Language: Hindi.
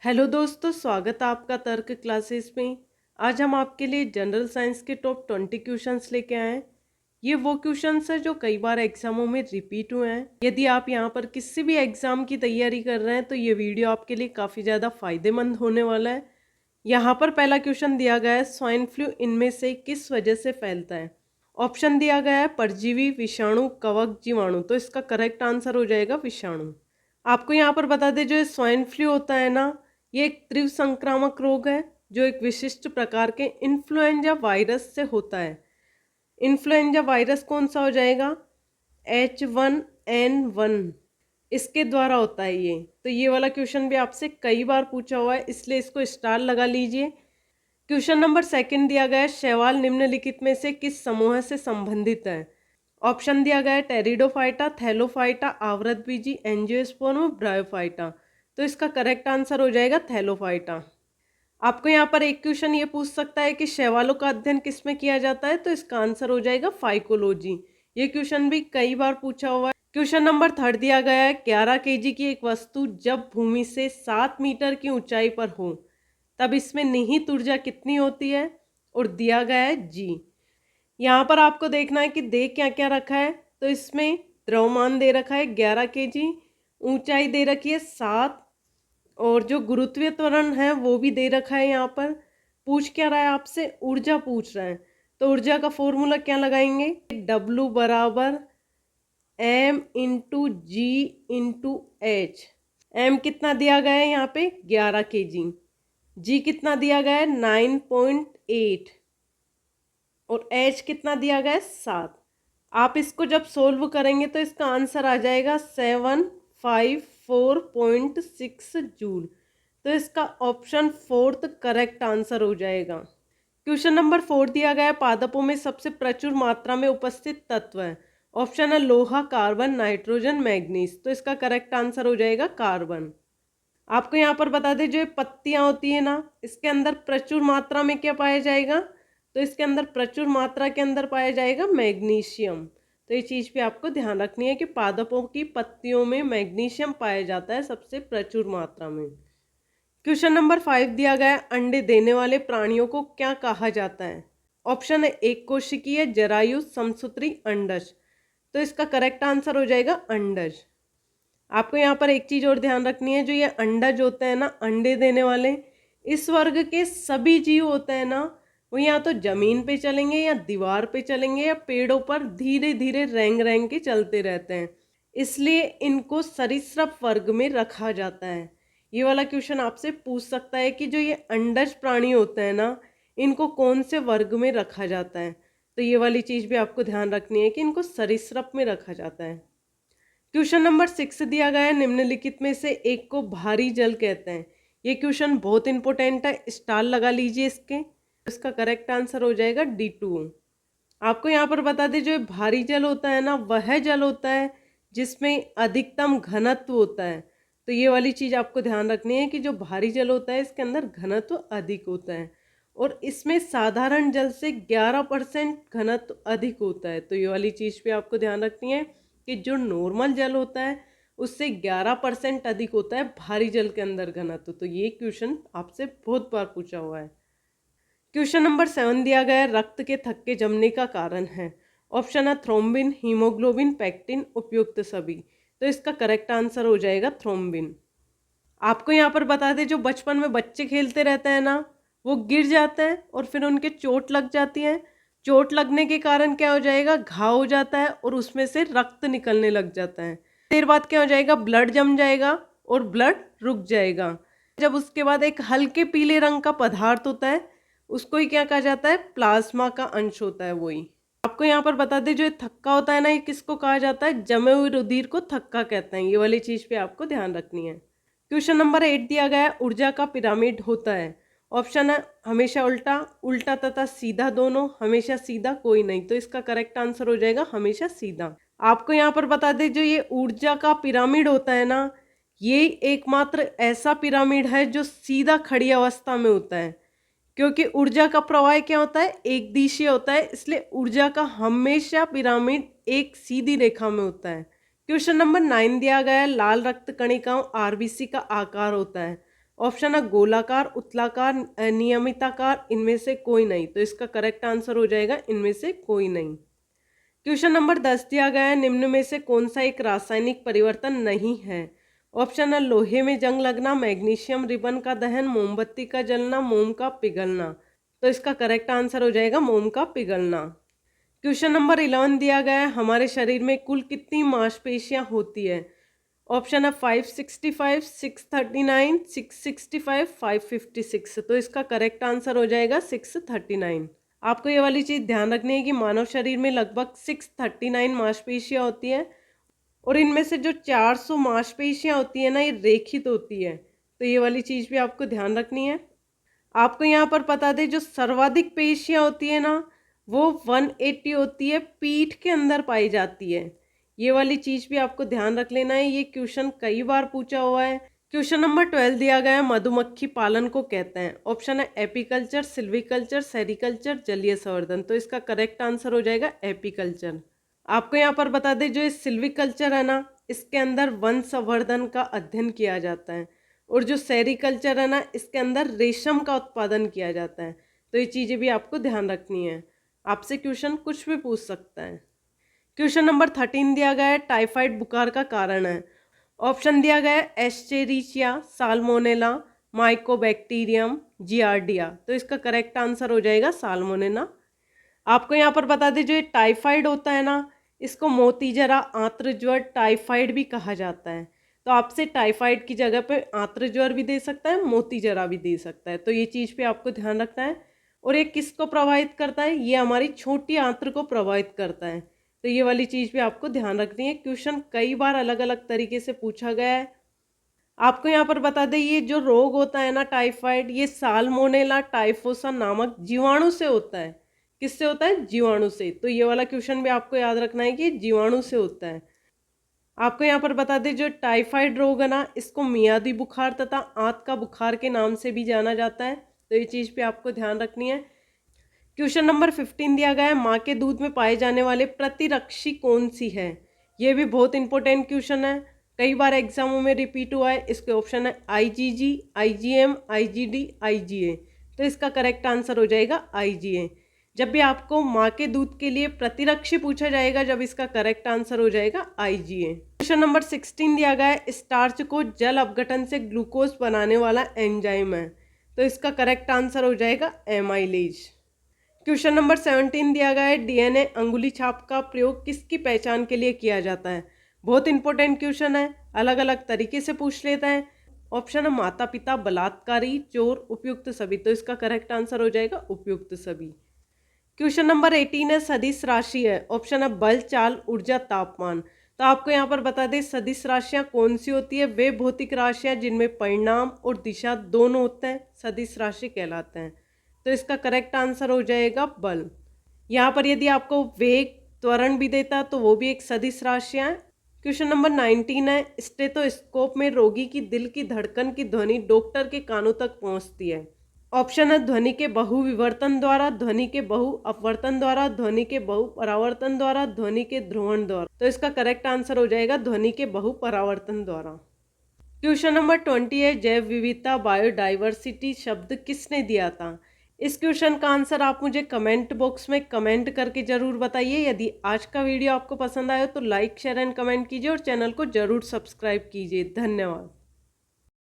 हेलो दोस्तों, स्वागत है आपका तर्क क्लासेस में। आज हम आपके लिए जनरल साइंस के टॉप 20 क्वेश्चंस लेके आए हैं। ये वो क्वेश्चंस हैं जो कई बार एग्जामों में रिपीट हुए हैं। यदि आप यहाँ पर किसी भी एग्जाम की तैयारी कर रहे हैं तो ये वीडियो आपके लिए काफ़ी ज़्यादा फायदेमंद होने वाला है। यहाँ पर पहला क्वेश्चन दिया गया है, स्वाइन फ्लू इनमें से किस वजह से फैलता है। ऑप्शन दिया गया है परजीवी, विषाणु, कवक, जीवाणु। तो इसका करेक्ट आंसर हो जाएगा विषाणु। आपको यहाँ पर बता दें, जो स्वाइन फ्लू होता है ना, ये एक तीव्र संक्रामक रोग है जो एक विशिष्ट प्रकार के इन्फ्लुएंजा वायरस से होता है। इन्फ्लुएंजा वायरस कौन सा हो जाएगा? H1N1, इसके द्वारा होता है ये। तो ये वाला क्वेश्चन भी आपसे कई बार पूछा हुआ है, इसलिए इसको स्टार लगा लीजिए। क्वेश्चन नंबर 2 दिया गया है, शैवाल निम्नलिखित में से किस समूह से संबंधित है। ऑप्शन दिया गया है टेरिडोफाइटा, थैलोफाइटा, आवृतबीजी, एंजियोस्पर्म, ब्रायोफाइटा। तो इसका करेक्ट आंसर हो जाएगा थैलोफाइटा। आपको यहाँ पर एक क्वेश्चन ये पूछ सकता है कि शैवालों का अध्ययन किस में किया जाता है। तो इसका आंसर हो जाएगा फाइकोलॉजी। ये क्वेश्चन भी कई बार पूछा हुआ है। क्वेश्चन नंबर 3 दिया गया है, 11 kg की एक वस्तु जब भूमि से 7 मीटर की ऊंचाई पर हो तब इसमें निहित ऊर्जा कितनी होती है, और दिया गया है जी। यहाँ पर आपको देखना है कि दे क्या क्या रखा है। तो इसमें द्रव्यमान दे रखा है 11 kg, ऊंचाई दे रखी है 7, और जो गुरुत्वीय त्वरण है वो भी दे रखा है। यहाँ पर पूछ क्या रहा है आपसे? ऊर्जा पूछ रहा है। तो ऊर्जा का फॉर्मूला क्या लगाएंगे? W बराबर m इंटू जी इंटू एच। m कितना दिया गया है यहाँ पे? 11 kg। g कितना दिया गया है? 9.8, और h कितना दिया गया है? 7। आप इसको जब सोल्व करेंगे तो इसका आंसर आ जाएगा 754.6 जूल। तो इसका ऑप्शन 4 करेक्ट आंसर हो जाएगा। क्वेश्चन नंबर 4 दिया गया है, पादपों में सबसे प्रचुर मात्रा में उपस्थित तत्व है। ऑप्शन है लोहा, कार्बन, नाइट्रोजन, मैग्नीज। तो इसका करेक्ट आंसर हो जाएगा कार्बन। आपको यहाँ पर बता दें, जो ये पत्तियाँ होती है ना, इसके अंदर प्रचुर मात्रा में क्या पाया जाएगा? तो इसके अंदर प्रचुर मात्रा के अंदर पाया जाएगा मैग्नीशियम। तो ये चीज़ भी आपको ध्यान रखनी है कि पादपों की पत्तियों में मैग्नीशियम पाया जाता है सबसे प्रचुर मात्रा में। क्वेश्चन नंबर 5 दिया गया है, अंडे देने वाले प्राणियों को क्या कहा जाता है। ऑप्शन है एक कोशिकीय, जरायु, समसूत्री, अंडज। तो इसका करेक्ट आंसर हो जाएगा अंडज। आपको यहाँ पर एक चीज़ और ध्यान रखनी है, जो ये अंडज होते हैं ना, अंडे देने वाले, इस वर्ग के सभी जीव होते हैं ना, वो या तो जमीन पे चलेंगे या दीवार पे चलेंगे या पेड़ों पर धीरे धीरे रेंग रेंग के चलते रहते हैं, इसलिए इनको सरीसृप वर्ग में रखा जाता है। ये वाला क्वेश्चन आपसे पूछ सकता है कि जो ये अंडज प्राणी होते हैं ना, इनको कौन से वर्ग में रखा जाता है। तो ये वाली चीज़ भी आपको ध्यान रखनी है कि इनको सरीसृप में रखा जाता है। क्वेश्चन नंबर 6 दिया गया है, निम्नलिखित में से एक को भारी जल कहते हैं। ये क्वेश्चन बहुत इंपॉर्टेंट है, स्टार लगा लीजिए इसके। इसका करेक्ट आंसर हो जाएगा D2। आपको यहाँ पर बता दें, जो भारी जल होता है ना, वह जल होता है जिसमें अधिकतम घनत्व होता है। तो ये वाली चीज़ आपको ध्यान रखनी है कि जो भारी जल होता है इसके अंदर घनत्व अधिक होता है, और इसमें साधारण जल से 11% घनत्व अधिक होता है। तो ये वाली चीज़ भी आपको ध्यान रखनी है कि जो नॉर्मल जल होता है उससे 11% अधिक होता है भारी जल के अंदर घनत्व। तो ये क्वेश्चन आपसे बहुत बार पूछा हुआ है। क्वेश्चन नंबर 7 दिया गया है, रक्त के थक्के जमने का कारण है। ऑप्शन है थ्रोम्बिन, हीमोग्लोबिन, पैक्टिन, उपयुक्त सभी। तो इसका करेक्ट आंसर हो जाएगा थ्रोम्बिन। आपको यहाँ पर बता दें, जो बचपन में बच्चे खेलते रहते हैं ना, वो गिर जाते हैं और फिर उनके चोट लग जाती है। चोट लगने के कारण क्या हो जाएगा? घाव हो जाता है और उसमें से रक्त निकलने लग जाता है। देर बाद क्या हो जाएगा? ब्लड जम जाएगा और ब्लड रुक जाएगा। जब उसके बाद एक हल्के पीले रंग का पदार्थ होता है, उसको ही क्या कहा जाता है? प्लाज्मा का अंश होता है वही। आपको यहाँ पर बता दें, जो थक्का होता है ना, ये किसको कहा जाता है? जमे हुए रुधिर को थक्का कहते हैं। ये वाली चीज़ पे आपको ध्यान रखनी है। क्वेश्चन नंबर 8 दिया गया है, ऊर्जा का पिरामिड होता है। ऑप्शन है हमेशा उल्टा, उल्टा तथा सीधा दोनों, हमेशा सीधा, कोई नहीं। तो इसका करेक्ट आंसर हो जाएगा हमेशा सीधा। आपको यहाँ पर बता दें, जो ये ऊर्जा का पिरामिड होता है ना, ये एकमात्र ऐसा पिरामिड है जो सीधा खड़ी अवस्था में होता है, क्योंकि ऊर्जा का प्रवाह क्या होता है? एक दिशीय होता है, इसलिए ऊर्जा का हमेशा पिरामिड एक सीधी रेखा में होता है। क्वेश्चन नंबर 9 दिया गया है, लाल रक्त कणिकाओं आरबीसी का आकार होता है। ऑप्शन है गोलाकार, उत्तलाकार, अनियमिताकार, इनमें से कोई नहीं। तो इसका करेक्ट आंसर हो जाएगा इनमें से कोई नहीं। क्वेश्चन नंबर 10 दिया गया है, निम्न में से कौन सा एक रासायनिक परिवर्तन नहीं है? ऑप्शन है लोहे में जंग लगना, मैग्नीशियम रिबन का दहन, मोमबत्ती का जलना, मोम का पिघलना। तो इसका करेक्ट आंसर हो जाएगा मोम का पिघलना। क्वेश्चन नंबर 11 दिया गया है, हमारे शरीर में कुल कितनी मांसपेशियां होती है? ऑप्शन है 565, 639, 665, 556। तो इसका करेक्ट आंसर हो जाएगा 639। आपको ये वाली चीज़ ध्यान रखनी है कि मानव शरीर में लगभग 639 मांसपेशियां होती हैं और इनमें से जो 400 मांसपेशियां होती है ना, ये रेखित होती है। तो ये वाली चीज़ भी आपको ध्यान रखनी है। आपको यहाँ पर बता दें, जो सर्वाधिक पेशियां होती है ना, वो 180 होती है, पीठ के अंदर पाई जाती है। ये वाली चीज़ भी आपको ध्यान रख लेना है, ये क्वेश्चन कई बार पूछा हुआ है। क्वेश्चन नंबर 12 दिया गया है, मधुमक्खी पालन को कहते हैं? ऑप्शन है एपीकल्चर, सिल्वीकल्चर, सेरिकल्चर, जलीय संवर्धन। तो इसका करेक्ट आंसर हो जाएगा एपीकल्चर। आपको यहाँ पर बता दें, जो ये सिल्वीकल्चर है ना, इसके अंदर वन संवर्धन का अध्ययन किया जाता है और जो सेरिकल्चर है ना, इसके अंदर रेशम का उत्पादन किया जाता है। तो ये चीज़ें भी आपको ध्यान रखनी है, आपसे क्वेश्चन कुछ भी पूछ सकता है। क्वेश्चन नंबर 13 दिया गया है, टाइफाइड बुखार का कारण है? ऑप्शन दिया गया है एस्चेरिचिया, साल्मोनेला, माइकोबैक्टीरियम, जियार्डिया। तो इसका करेक्ट आंसर हो जाएगा साल्मोनेला। आपको यहाँ पर बता दें, जो ये टाइफाइड होता है ना, इसको मोतीजरा, आंत्रज्वर, टाइफाइड भी कहा जाता है। तो आपसे टाइफाइड की जगह पे आंत्रज्वर भी दे सकता है, मोतीजरा भी दे सकता है। तो ये चीज़ पे आपको ध्यान रखना है। और ये किसको प्रभावित करता है? ये हमारी छोटी आंत्र को प्रभावित करता है। तो ये वाली चीज़ भी आपको ध्यान रखनी है, क्वेश्चन कई बार अलग अलग तरीके से पूछा गया है। आपको यहाँ पर बता दें, ये जो रोग होता है ना टाइफाइड, ये साल्मोनेला टाइफोसा नामक जीवाणु से होता है। किससे होता है? जीवाणु से। तो ये वाला क्वेश्चन भी आपको याद रखना है कि जीवाणु से होता है। आपको यहाँ पर बता दें, जो टाइफाइड रोग है ना, इसको मियादी बुखार तथा आंत का बुखार के नाम से भी जाना जाता है। तो ये चीज़ पे आपको ध्यान रखनी है। क्वेश्चन नंबर 15 दिया गया है, माँ के दूध में पाए जाने वाले प्रतिरक्षी कौन सी है? ये भी बहुत इंपॉर्टेंट क्वेश्चन है, कई बार एग्जामों में रिपीट हुआ है। इसके ऑप्शन है आईजीजी, आईजीएम, आईजीडी, आईजीए। तो इसका करेक्ट आंसर हो जाएगा आईजीए। जब भी आपको माँ के दूध के लिए प्रतिरक्षी पूछा जाएगा, जब इसका करेक्ट आंसर हो जाएगा आईजीए। क्वेश्चन नंबर 16 दिया गया है, स्टार्च को जल अपघटन से ग्लूकोज बनाने वाला एंजाइम है? तो इसका करेक्ट आंसर हो जाएगा एमाइलेज। क्वेश्चन नंबर 17 दिया गया है, डीएनए अंगुली छाप का प्रयोग किसकी पहचान के लिए किया जाता है? बहुत इंपॉर्टेंट क्वेश्चन है, अलग अलग तरीके से पूछ लेते हैं। ऑप्शन है माता पिता, बलात्कारी, चोर, उपयुक्त सभी। तो इसका करेक्ट आंसर हो जाएगा उपयुक्त सभी। क्वेश्चन नंबर 18 है, सदिश राशि है? ऑप्शन है बल, चाल, ऊर्जा, तापमान। तो आपको यहाँ पर बता दें, सदिश राशियाँ कौन सी होती है? वे भौतिक राशियाँ जिनमें परिणाम और दिशा दोनों होते हैं, सदिश राशि कहलाते हैं। तो इसका करेक्ट आंसर हो जाएगा बल। यहाँ पर यदि आपको वेग, त्वरण भी देता तो वो भी एक सदिश राशियाँ है। क्वेश्चन नंबर 19 है, स्टेथोस्कोप में रोगी की दिल की धड़कन की ध्वनि डॉक्टर के कानों तक पहुँचती है? ऑप्शन है ध्वनि के बहु विवर्तन द्वारा, ध्वनि के बहु अपवर्तन द्वारा, ध्वनि के बहु परावर्तन द्वारा, ध्वनि के ध्रुवण द्वारा। तो इसका करेक्ट आंसर हो जाएगा ध्वनि के बहु परावर्तन द्वारा। क्वेश्चन नंबर 20 है, जैव विविधता, बायोडाइवर्सिटी शब्द किसने दिया था? इस क्वेश्चन का आंसर आप मुझे कमेंट बॉक्स में कमेंट करके जरूर बताइए। यदि आज का वीडियो आपको पसंद आया तो लाइक, शेयर एंड कमेंट कीजिए और चैनल को जरूर सब्सक्राइब कीजिए। धन्यवाद।